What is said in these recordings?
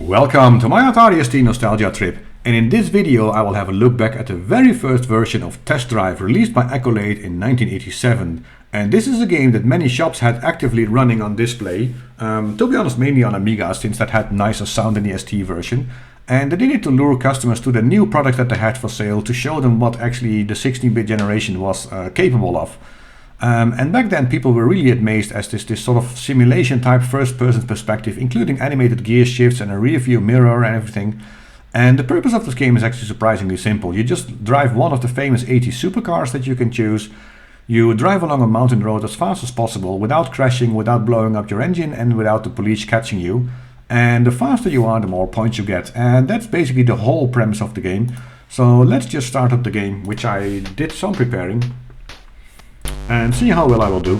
Welcome to my Atari ST nostalgia trip, and in this video I will have a look back at the very first version of Test Drive released by Accolade in 1987. And this is a game that many shops had actively running on display, to be honest mainly on Amiga, since that had nicer sound in the ST version. And they did it to lure customers to the new product that they had for sale, to show them what actually the 16-bit generation was capable of. And back then people were really amazed as this sort of simulation type first-person perspective, including animated gear shifts and a rear view mirror and everything. And the purpose of this game is actually surprisingly simple. You just drive one of the famous 80 supercars that you can choose. You drive along a mountain road as fast as possible without crashing, without blowing up your engine, and without the police catching you. And the faster you are, the more points you get. And that's basically the whole premise of the game. So let's just start up the game, which I did some preparing, and see how well I will do.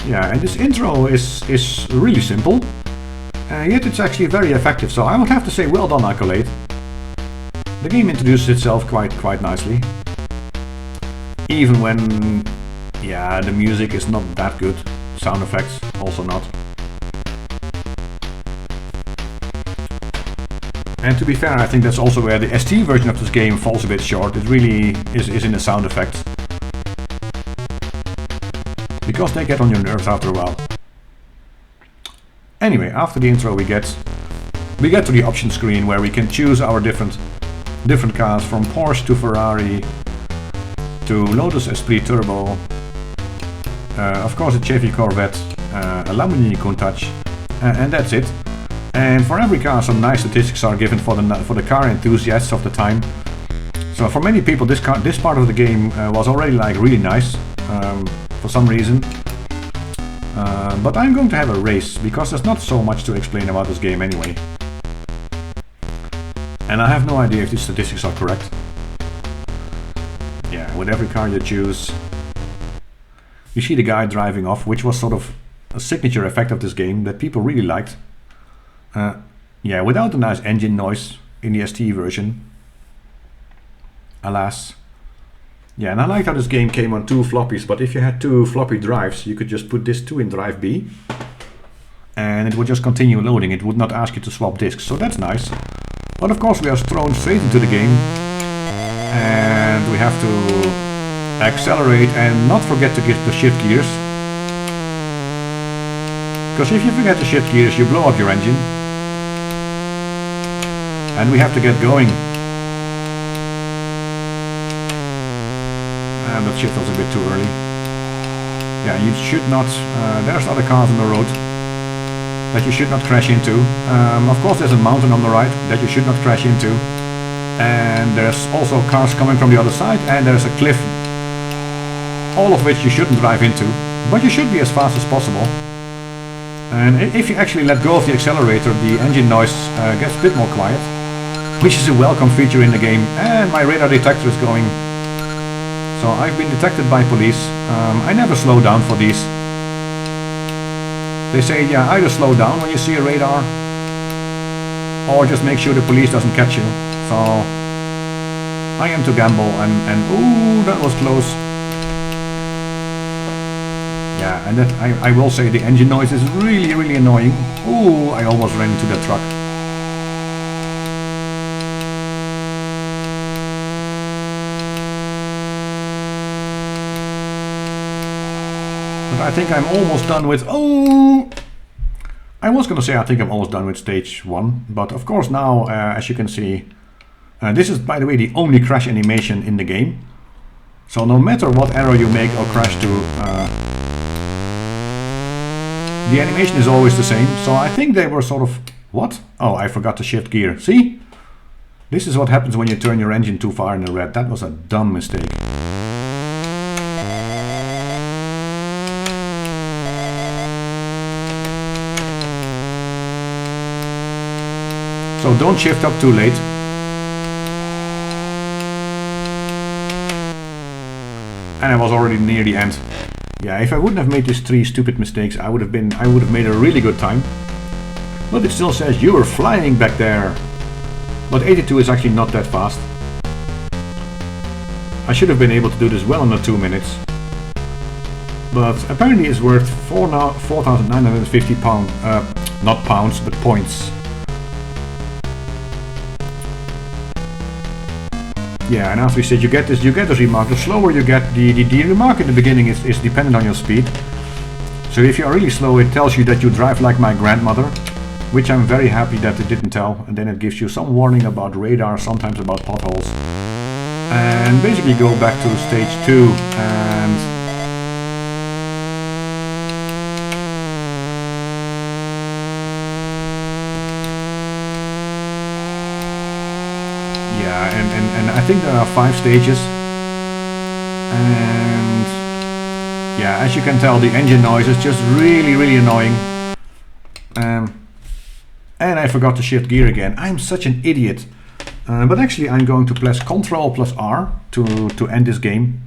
Yeah, and this intro is really simple, yet it's actually very effective, so I would have to say well done, Accolade. The game introduces itself quite nicely. Even when, yeah, the music is not that good. Sound effects also not. And to be fair, I think that's also where the ST version of this game falls a bit short. It really is in the sound effects, because they get on your nerves after a while. Anyway, after the intro we get to the option screen, where we can choose our different cars, from Porsche to Ferrari to Lotus Esprit Turbo, of course a Chevy Corvette, a Lamborghini Countach, and that's it. And for every car some nice statistics are given for the car enthusiasts of the time. So for many people this part of the game was already like really nice for some reason. But I'm going to have a race, because there's not so much to explain about this game anyway. And I have no idea if these statistics are correct. Yeah, with every car you choose, you see the guy driving off, which was sort of a signature effect of this game that people really liked. Yeah, without the nice engine noise in the ST version, alas. Yeah, and I liked how this game came on 2 floppies, but if you had 2 floppy drives, you could just put this 2 in drive B, and it would just continue loading. It would not ask you to swap disks, so that's nice. But of course we are thrown straight into the game, and we have to accelerate and not forget to get the shift gears, because if you forget to shift gears you blow up your engine, and we have to get going. And that shift was a bit too early. Yeah, you should not, there's other cars on the road that you should not crash into. Of course there's a mountain on the right that you should not crash into. And there's also cars coming from the other side, and there's a cliff, all of which you shouldn't drive into, but you should be as fast as possible. And if you actually let go of the accelerator, the engine noise gets a bit more quiet, which is a welcome feature in the game. And my radar detector is going. So I've been detected by police. I never slow down for these. They say, yeah, either slow down when you see a radar, or just make sure the police doesn't catch you. So I am to gamble, and ooh, that was close. Yeah, and that I will say the engine noise is really annoying. Ooh, I almost ran into that truck. I think I'm almost done with, I was gonna say I think I'm almost done with stage 1, but of course now, as you can see, this is, by the way, the only crash animation in the game. So no matter what error you make or crash to, the animation is always the same. So I think they were sort of, what? Oh, I forgot to shift gear. See? This is what happens when you turn your engine too far in the red. That was a dumb mistake. So don't shift up too late. And I was already near the end. Yeah, if I wouldn't have made these 3 stupid mistakes, I would have made a really good time. But it still says you were flying back there. But 82 is actually not that fast. I should have been able to do this well under 2 minutes. But apparently it's worth 4,950 pounds, not pounds, but points. Yeah, and as we said, you get this remark. The slower you get, the remark in the beginning is dependent on your speed. So if you are really slow, it tells you that you drive like my grandmother, which I'm very happy that it didn't tell. And then it gives you some warning about radar, sometimes about potholes. And basically go back to stage 2 and and I think there are 5 stages, and yeah, as you can tell, the engine noise is just really annoying. And I forgot to shift gear again. I'm such an idiot. But actually I'm going to press Ctrl plus R to end this game.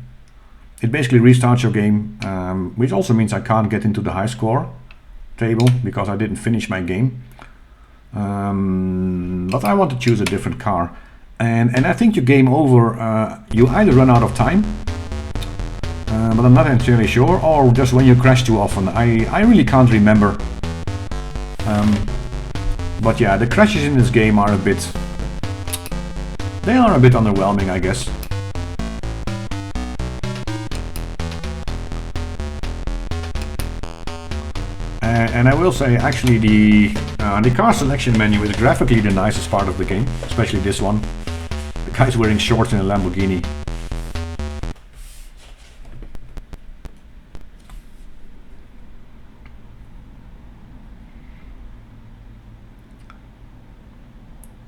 It basically restarts your game, which also means I can't get into the high score table because I didn't finish my game. But I want to choose a different car. And I think your game over, you either run out of time, but I'm not entirely sure, or just when you crash too often. I really can't remember. But yeah, the crashes in this game are a bit underwhelming, I guess. And I will say, actually, the car selection menu is graphically the nicest part of the game, especially this one. The guy's wearing shorts in a Lamborghini.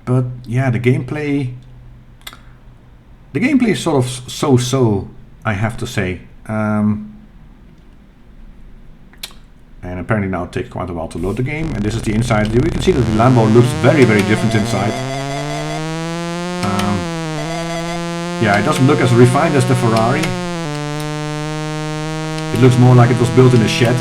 But yeah, the gameplay is sort of so-so, I have to say. And apparently now it takes quite a while to load the game. And this is the inside. You can see that the Lambo looks very different inside. Yeah, it doesn't look as refined as the Ferrari. It looks more like it was built in a shed.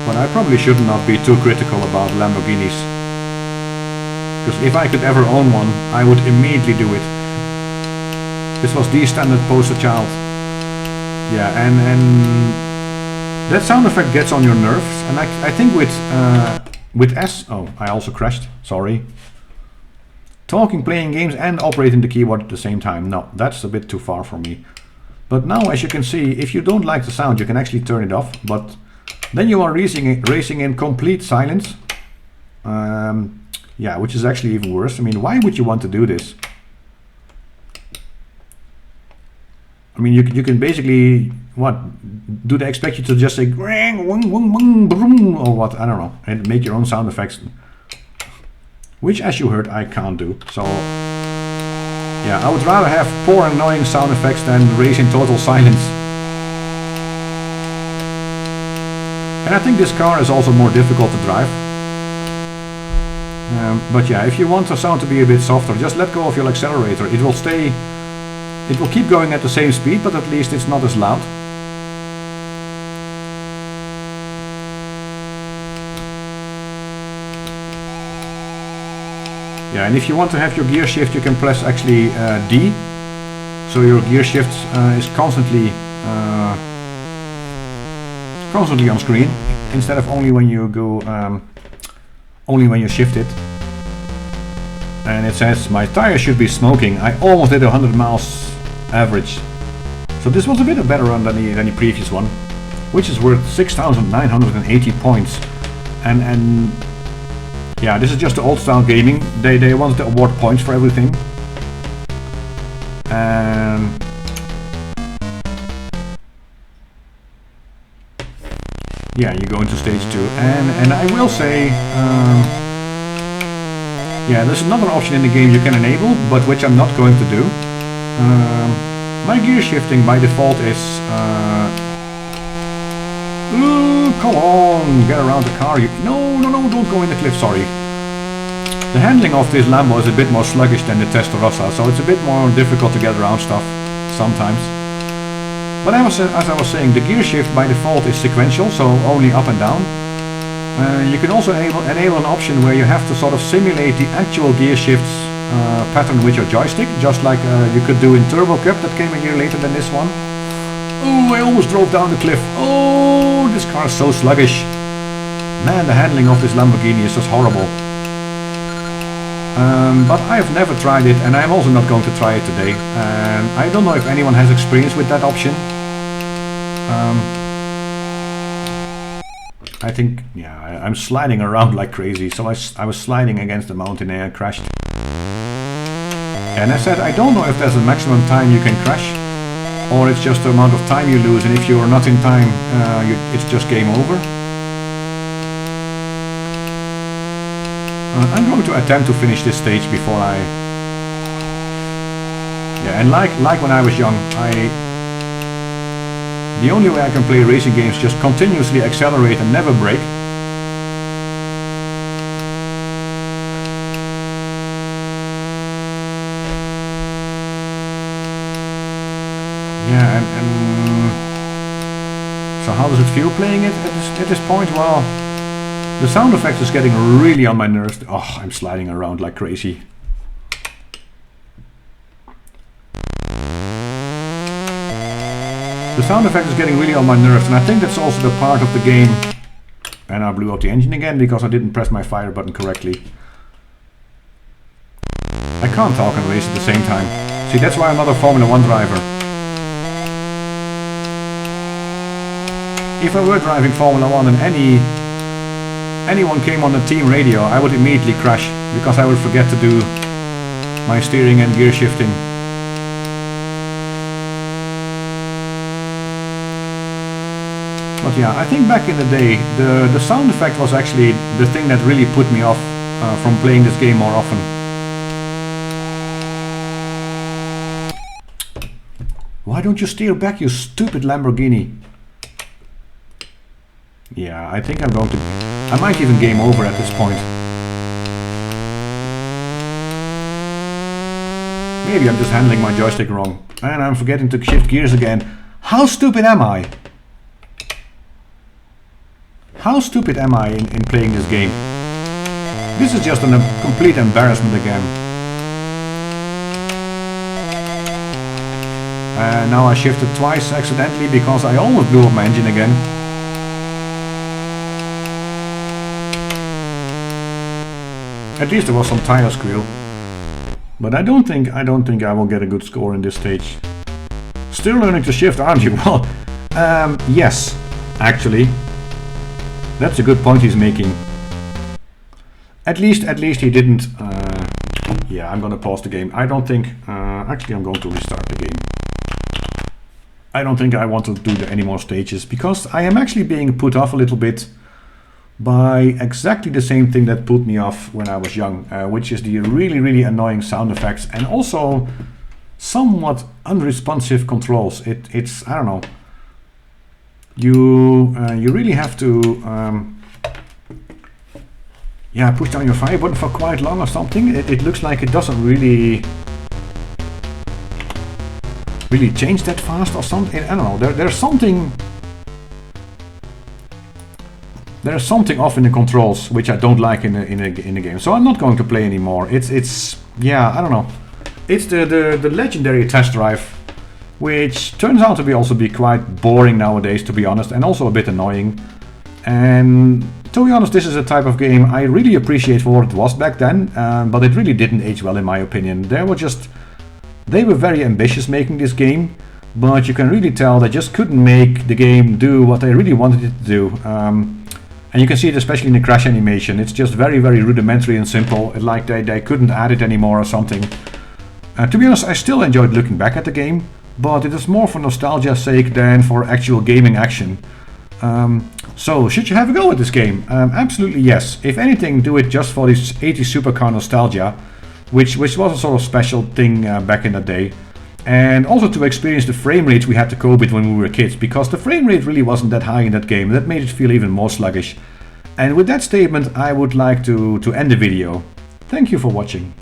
But I probably should not be too critical about Lamborghinis. Because if I could ever own one, I would immediately do it. This was the standard poster child. Yeah, and that sound effect gets on your nerves. And I think with S... Oh, I also crashed. Sorry. Talking, playing games and operating the keyboard at the same time. No, that's a bit too far for me. But now, as you can see, if you don't like the sound, you can actually turn it off. But then you are racing in complete silence. Yeah, which is actually even worse. I mean, why would you want to do this? I mean, you can basically, what? Do they expect you to just say, or what? I don't know. And make your own sound effects. Which, as you heard, I can't do. So, yeah, I would rather have poor annoying sound effects than race in total silence. And I think this car is also more difficult to drive. But yeah, if you want the sound to be a bit softer, just let go of your accelerator. It will keep going at the same speed, but at least it's not as loud. Yeah, and if you want to have your gear shift, you can press actually D. So your gear shift is constantly on screen, instead of only when you go, only when you shift it. And it says my tire should be smoking. I almost did 100 miles average. So this was a bit better run than the previous one, which is worth 6,980 points. And yeah, this is just the old style gaming. They wanted to award points for everything. And yeah, you go into stage 2, and I will say, yeah, there's another option in the game you can enable, but which I'm not going to do. My gear shifting by default is, come on, get around the car. No, don't go in the cliff, sorry. The handling of this Lambo is a bit more sluggish than the Testarossa, so it's a bit more difficult to get around stuff sometimes. But as I was saying, the gear shift by default is sequential, so only up and down. You can also enable an option where you have to sort of simulate the actual gear shifts pattern with your joystick, just like you could do in Turbo Cup that came a year later than this one. Oh, I almost drove down the cliff. Oh, this car is so sluggish. Man, the handling of this Lamborghini is just horrible. But I have never tried it, and I'm also not going to try it today. I don't know if anyone has experience with that option. I think, yeah, I'm sliding around like crazy, so I was sliding against the mountain and I crashed. And I said, I don't know if there's a maximum time you can crash, or it's just the amount of time you lose, and if you're not in time, it's just game over. I'm going to attempt to finish this stage before I... Yeah, and like when I was young, the only way I can play racing games is just continuously accelerate and never brake. Yeah, and so how does it feel playing it at this point? Well, the sound effect is getting really on my nerves. Oh, I'm sliding around like crazy. The sound effect is getting really on my nerves, and I think that's also the part of the game. And I blew out the engine again because I didn't press my fire button correctly. I can't talk and race at the same time. See, that's why I'm not a Formula 1 driver. If I were driving Formula 1 and anyone came on the team radio, I would immediately crash because I would forget to do my steering and gear shifting. But yeah, I think back in the day, the sound effect was actually the thing that really put me off from playing this game more often. Why don't you steer back, you stupid Lamborghini? Yeah, I think I'm going to... I might even game over at this point. Maybe I'm just handling my joystick wrong. And I'm forgetting to shift gears again. How stupid am I? How stupid am I in playing this game? This is just a complete embarrassment again. And now I shifted twice accidentally because I almost blew up my engine again. At least there was some tire squeal. But I don't think I will get a good score in this stage. Still learning to shift, aren't you? Well, yes, actually. That's a good point he's making. At least he didn't... yeah, I'm gonna pause the game. I don't think... actually, I'm going to restart the game. I don't think I want to do any more stages, because I am actually being put off a little bit by exactly the same thing that put me off when I was young, which is the really annoying sound effects and also somewhat unresponsive controls. It's I don't know. You really have to yeah, push down your fire button for quite long or something. It looks like it doesn't really change that fast or something. I don't know. There's something off in the controls which I don't like in the game. So I'm not going to play anymore. It's yeah, I don't know. It's the legendary test drive, which turns out to be quite boring nowadays, to be honest, and also a bit annoying. And to be honest, this is a type of game I really appreciate for what it was back then, but it really didn't age well in my opinion. They were very ambitious making this game, but you can really tell they just couldn't make the game do what they really wanted it to do. And you can see it especially in the crash animation. It's just very rudimentary and simple, like they couldn't add it anymore or something. To be honest, I still enjoyed looking back at the game, but it is more for nostalgia's sake than for actual gaming action. So, should you have a go at this game? Absolutely yes. If anything, do it just for this 80s supercar nostalgia, which was a sort of special thing back in the day. And also to experience the frame rates we had to cope with when we were kids, because the frame rate really wasn't that high in that game. That made it feel even more sluggish. And with that statement, I would like to end the video. Thank you for watching.